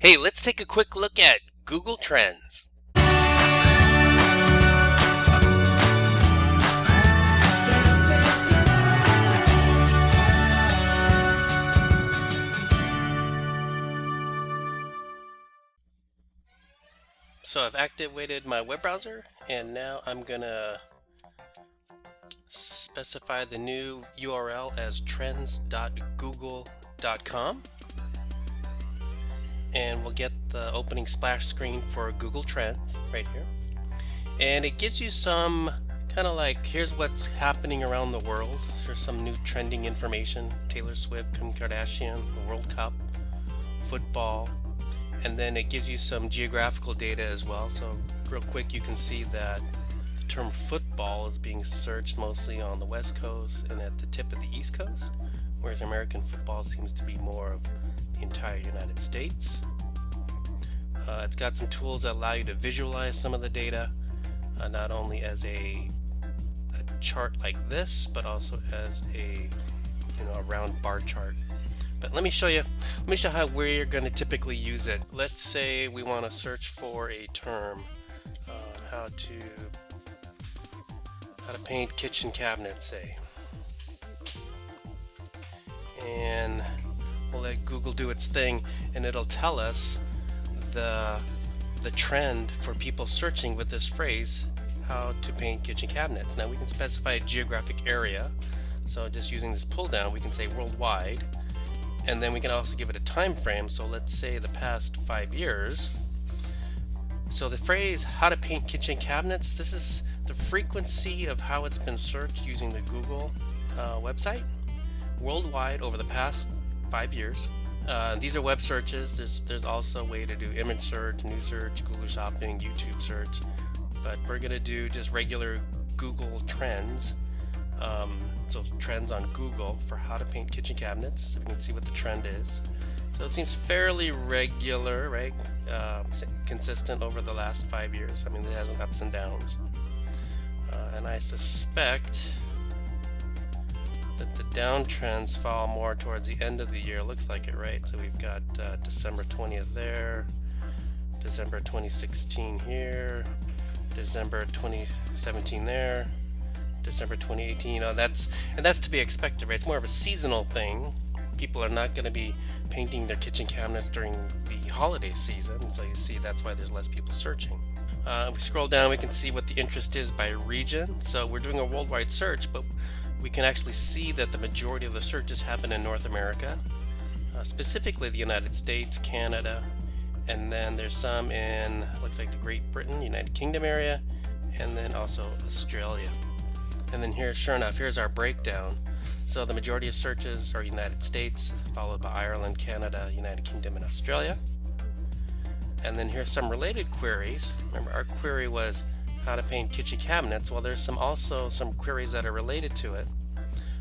Hey, let's take a quick look at Google Trends. So I've activated my web browser, and now I'm gonna specify the new URL as trends.google.com, and we'll get the opening splash screen for Google Trends right here. And it gives you some kind of like, here's what's happening around the world. There's some new trending information: Taylor Swift, Kim Kardashian, the World Cup, football, and then it gives you some geographical data as well. So real quick, you can see that the term football is being searched mostly on the West Coast and at the tip of the East Coast, whereas American football seems to be more of the entire United States. It's got some tools that allow you to visualize some of the data, not only as a chart like this, but also as a round bar chart. But let me show how we're going to typically use it. Let's say we want to search for a term, how to paint kitchen cabinets, say, and we'll let Google do its thing, and it'll tell us the trend for people searching with this phrase, how to paint kitchen cabinets. Now we can specify a geographic area, so just using this pull down we can say worldwide, and then we can also give it a time frame. So let's say the past 5 years. So the phrase how to paint kitchen cabinets, this is the frequency of how it's been searched using the Google website worldwide over the past 5 years. These are web searches. There's also a way to do image search, news search, Google Shopping, YouTube search, but we're gonna do just regular Google Trends. So trends on Google for how to paint kitchen cabinets, so we can see what the trend is. So it seems fairly regular, right? Consistent over the last 5 years. I mean, it has ups and downs, and I suspect that the downtrends fall more towards the end of the year. Looks like it, right? So we've got December 20th there, December 2016 here, December 2017 there, December 2018. That's to be expected, right? It's more of a seasonal thing. People are not going to be painting their kitchen cabinets during the holiday season, so you see that's why there's less people searching. If we scroll down, we can see what the interest is by region. So we're doing a worldwide search, but we can actually see that the majority of the searches happen in North America, specifically the United States, Canada, and then there's some in, looks like, the Great Britain, United Kingdom area, and then also Australia. And then here, sure enough, here's our breakdown. So the majority of searches are United States, followed by Ireland, Canada, United Kingdom, and Australia. And then here's some related queries. Remember, our query was how to paint kitchen cabinets. Well, there's also some queries that are related to it.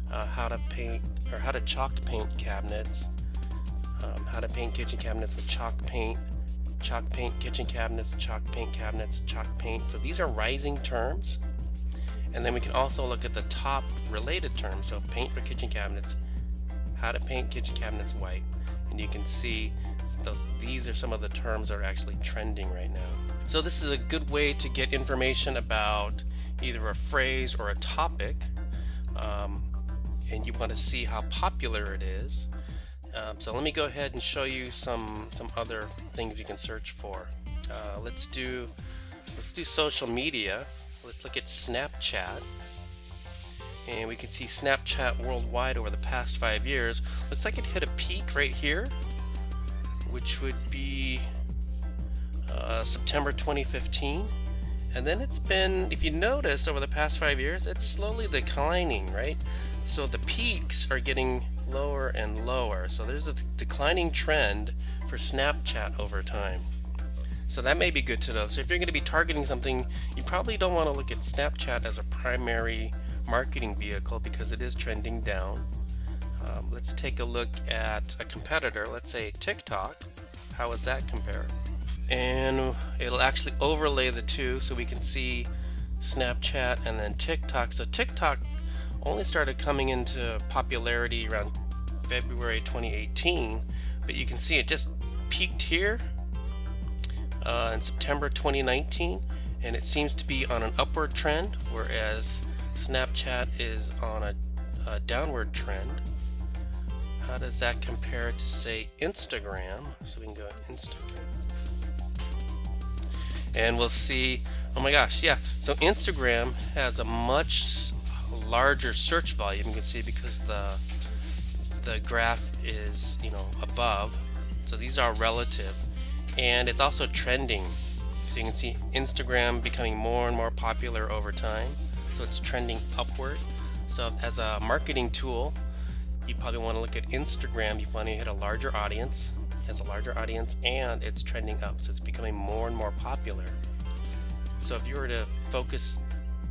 How to paint, or how to chalk paint cabinets, how to paint kitchen cabinets with chalk paint kitchen cabinets, chalk paint cabinets, chalk paint. So these are rising terms. And then we can also look at the top related terms. So paint for kitchen cabinets, how to paint kitchen cabinets white. And you can see these are some of the terms that are actually trending right now. So this is a good way to get information about either a phrase or a topic, and you want to see how popular it is. So let me go ahead and show you some other things you can search for. Let's do social media. Let's look at Snapchat, and we can see Snapchat worldwide over the past 5 years. Looks like it hit a peak right here, which would be September 2015, and then it's been, if you notice, over the past 5 years, it's slowly declining, right? So the peaks are getting lower and lower. So there's a declining trend for Snapchat over time. So that may be good to know. So if you're going to be targeting something, you probably don't want to look at Snapchat as a primary marketing vehicle because it is trending down. Let's take a look at a competitor. Let's say TikTok. How does that compare? And it'll actually overlay the two so we can see Snapchat and then TikTok. So TikTok only started coming into popularity around February 2018, but you can see it just peaked here in September 2019, and it seems to be on an upward trend, whereas Snapchat is on a downward trend. How does that compare to, say, Instagram? So we can go to Instagram. And we'll see, oh my gosh, yeah. So Instagram has a much larger search volume. You can see because the graph is, above. So these are relative. And it's also trending. So you can see Instagram becoming more and more popular over time. So it's trending upward. So as a marketing tool, you probably want to look at Instagram. You want to hit a larger audience. It has a larger audience and it's trending up. So it's becoming more and more popular. So if you were to focus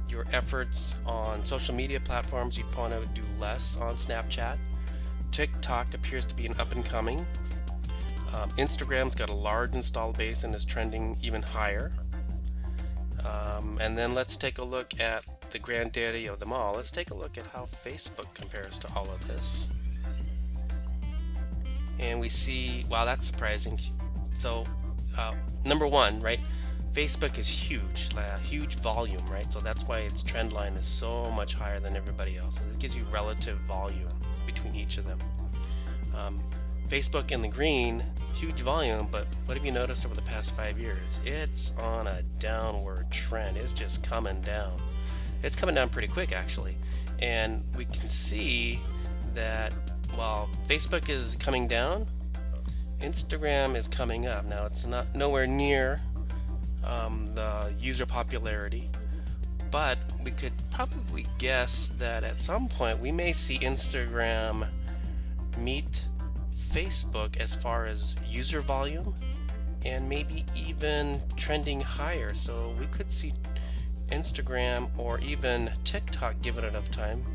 your efforts on social media platforms, you'd want to do less on Snapchat. TikTok appears to be an up and coming. Instagram's got a large installed base and is trending even higher. And then let's take a look at the granddaddy of them all. Let's take a look at how Facebook compares to all of this. And we see, wow, that's surprising. So number one, right? Facebook is huge, a huge volume, right? So that's why its trend line is so much higher than everybody else. So this gives you relative volume between each of them. Facebook in the green, huge volume, but what have you noticed over the past 5 years? It's on a downward trend. It's just coming down. It's coming down pretty quick, actually. And we can see that while Facebook is coming down, Instagram is coming up. Now, it's not nowhere near the user popularity, but we could probably guess that at some point we may see Instagram meet Facebook as far as user volume and maybe even trending higher. So we could see Instagram or even TikTok, given enough time,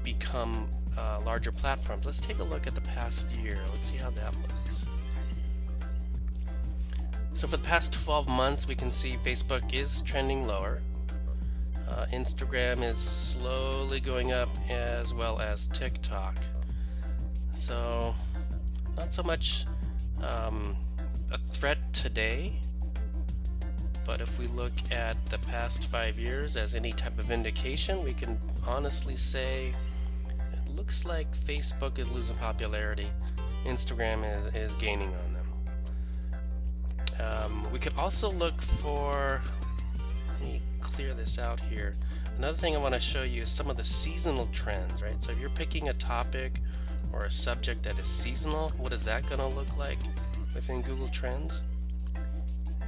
become larger platforms. Let's take a look at the past year. Let's see how that looks. So for the past 12 months, we can see Facebook is trending lower. Instagram is slowly going up, as well as TikTok. So not so much a threat today, but if we look at the past 5 years as any type of indication, we can honestly say it looks like Facebook is losing popularity. Instagram is gaining on them. We could also look for, let me clear this out here. Another thing I want to show you is some of the seasonal trends, right? So if you're picking a topic or a subject that is seasonal, what is that going to look like within Google Trends?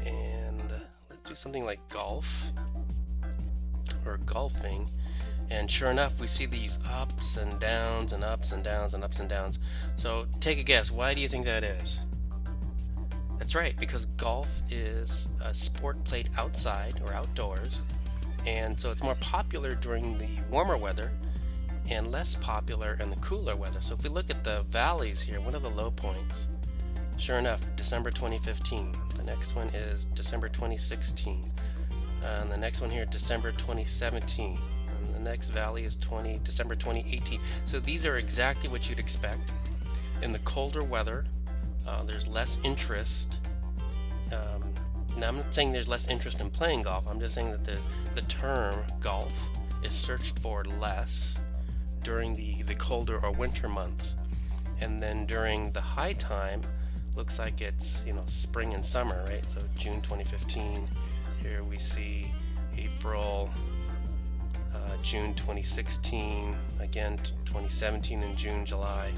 And let's do something like golf or golfing. And sure enough, we see these ups and downs and ups and downs and ups and downs. So take a guess. Why do you think that is? That's right, because golf is a sport played outside or outdoors. And so it's more popular during the warmer weather and less popular in the cooler weather. So if we look at the valleys here, one of the low points, sure enough, December 2015. The next one is December 2016. And the next one here, December 2017. And the next valley is December 2018. So these are exactly what you'd expect. In the colder weather, there's less interest. Now I'm not saying there's less interest in playing golf. I'm just saying that the term golf is searched for less during the colder or winter months. And then during the high time, looks like it's spring and summer, right? So June 2015. Here we see April, June 2016, again 2017 in June, July,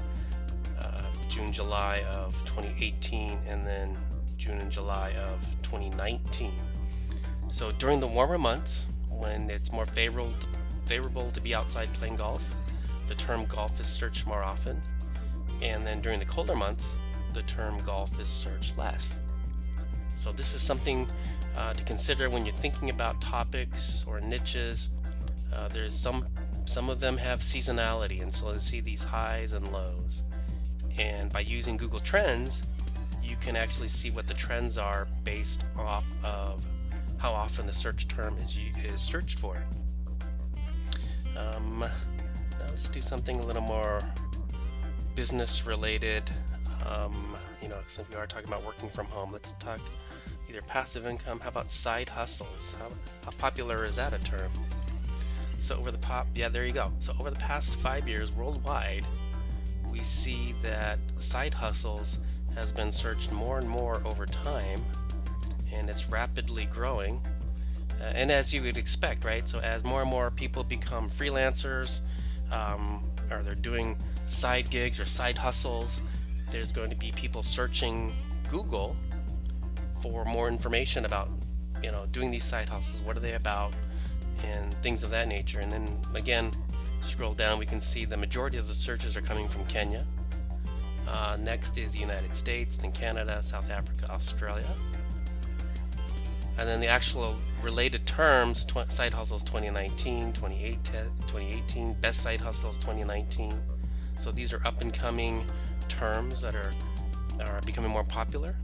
July of 2018, and then June and July of 2019. So during the warmer months, when it's more favorable to be outside playing golf, the term golf is searched more often. And then during the colder months, the term golf is searched less. So this is something to consider when you're thinking about topics or niches. There's some of them have seasonality, and so you see these highs and lows. And by using Google Trends, you can actually see what the trends are based off of how often the search term is searched for. Now let's do something a little more business related. Since we are talking about working from home, let's either passive income. How about side hustles? How popular is that a term? So there you go. So over the past 5 years worldwide, we see that side hustles has been searched more and more over time, and it's rapidly growing. And as you would expect, right? So as more and more people become freelancers, or they're doing side gigs or side hustles, there's going to be people searching Google for more information about, doing these side hustles. What are they about? And things of that nature. And then again, scroll down, we can see the majority of the searches are coming from Kenya. Next is the United States, then Canada, South Africa, Australia. And then the actual related terms, side hustles 2019, 2018, best side hustles 2019. So these are up and coming terms that are becoming more popular.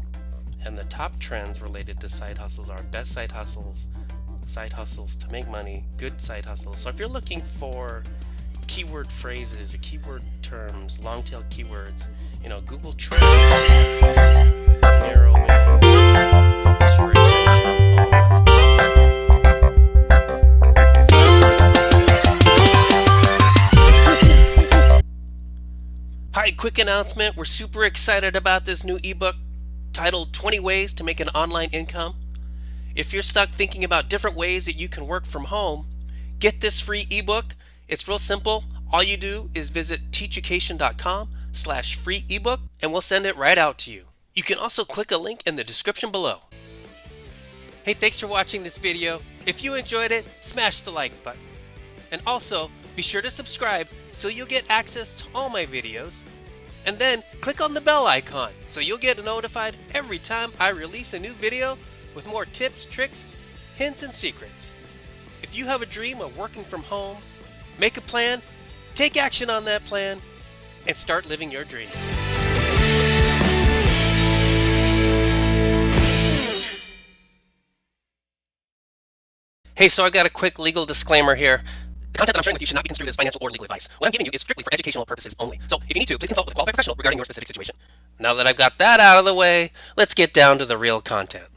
And the top trends related to side hustles are best side hustles to make money, good side hustles. So if you're looking for keyword phrases or keyword terms, long tail keywords, Google Trends, narrow in, focus your attention on what's. Hi, quick announcement. We're super excited about this new ebook titled 20 Ways to Make an Online Income. If you're stuck thinking about different ways that you can work from home, get this free ebook. It's real simple. All you do is visit TEACHucation.com/free ebook and we'll send it right out to you. You can also click a link in the description below. Hey, thanks for watching this video. If you enjoyed it, smash the like button. And also, be sure to subscribe so you'll get access to all my videos. And then click on the bell icon so you'll get notified every time I release a new video with more tips, tricks, hints, and secrets. If you have a dream of working from home, make a plan, take action on that plan, and start living your dream. Hey, so I got a quick legal disclaimer here. The content that I'm sharing with you should not be construed as financial or legal advice. What I'm giving you is strictly for educational purposes only. So if you need to, please consult with a qualified professional regarding your specific situation. Now that I've got that out of the way, let's get down to the real content.